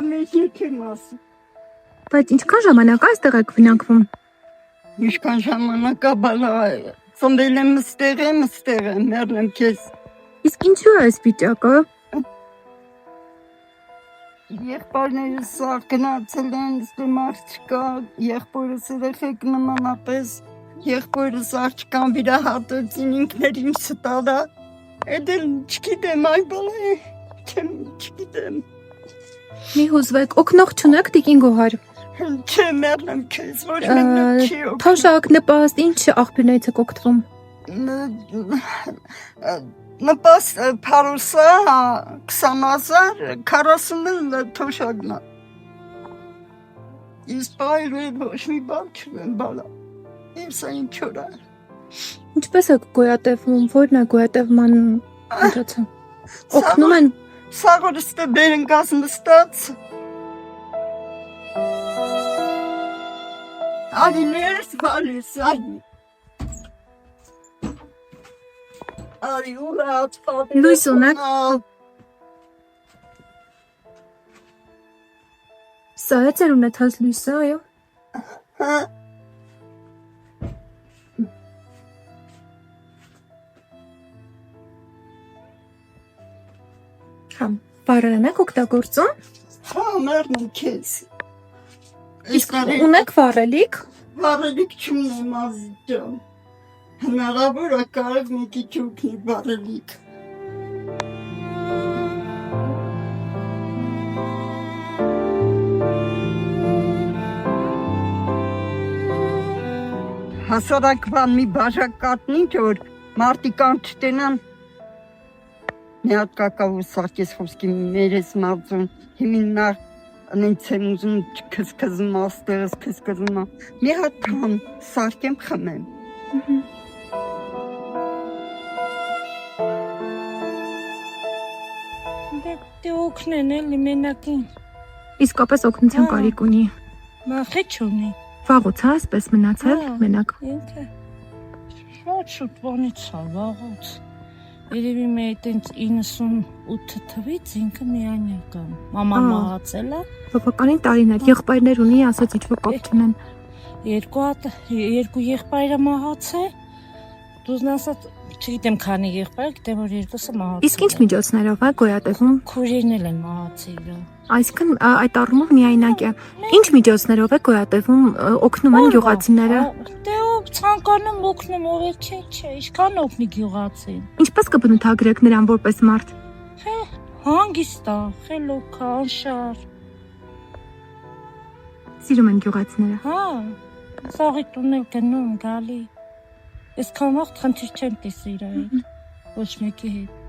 մեծ եկեմ ասում։ Բայց ինչքան ժամանակ այստեղ եք բնակվում։ Ինչքան ժամանակ է բալա ծնվել եմ ստեղ եմ մեռնեմ քեզ։ Իսկ ինչու է այս վիճակը։ Եղբայրներս սաղ գնացել են, ստե մարդ չկա, եղբորս երեխեք նմանապես, եղբորս աղջկան վիրահատեցին ինքներ իմ ստարա, էդ էլ չգիտեմ այ բալա չգիտեմ։ Մի հուզվեք, օգնող չունեք տիկին Գոհար։ Չէ, մեռնեմ քեզ, ոչ մենակ չի օգնում։ Թոշակ, նպաստ, ինչ աղբյուրներից եք օգտվում։ Նպաստ փարուսա 20,000 40 թոշակն է։ Իսկ բայրել ոչ մի բան չունեմ բալա։ Իմսա ինչ օրա։ Ինչպես եք գոյատևում, որն է գոյատևման միջոցը։ Օգնում են Սաղորս դե բերեն գազ նստած։ Ալիներս բալիս, Արի ուրած պատի։ Լույս ունեք։ Սա է ձեր ունեցած լույսը, այո։ Համ, վարելն եք օգտագործում։ Հա, մեռնում քեզ։ Իսկ ունեք վարելիք։ Վարելիք չունեմ ազիզ ջան։ Հնարավոր է կարող մեկի չուքնի վարելիք։ Հասարակվան մի բաժակ կատնի, որ մարդիկան չտենան մի հատ կակավու սարքես խոսքի մեր ես մարձուն, հիմիննար անենց եմ ուզում քսկզում աստեղս քսկզում մի հատ քամ սարքեմ խմեմ։ Դե օգնեն էլի մենակին։ Իսկապես օգնության կարիք ունի։ Մախի չունի։ Վաղուց է ասպես մնացել մենակ։ Ինքը շուտ բանից է վաղուց։ Երևի մի այտենց 98 թվից ինքը միանյակ է։ Մաման մահացել է։ Բավականին տարիներ, եղբայրներ ունի, ասած ինչ-որ կապ չունեն։ Երկու եղբայրը մահացել։ Դուզն ասած, չգիտեմ քանի եղբայր, գիտեմ որ երկուսը մահացել։ Իսկ ինչ միջոցներով է գոյատևում։ Քուրերն էլ են մահացել։ Այսինքն այդ առումով միայնակ է։ Ինչ միջոցներով է գոյատևում, օգնում են գյուղացիները։ Դե ցանկանում օգնում, ով չէ, ինչքան օգնի գյուղացին։ Ինչպես կբնութագրեք նրան որպես մարդ։ Հանգիստ է, խելոք է, անշար։ Սիրում են գյուղացիները։ Հա, սաղի տունել գնում, գալի։ Այսքան վաղ խնդիր չեմ տեսել իր հետ, ոչ մեկի հետ։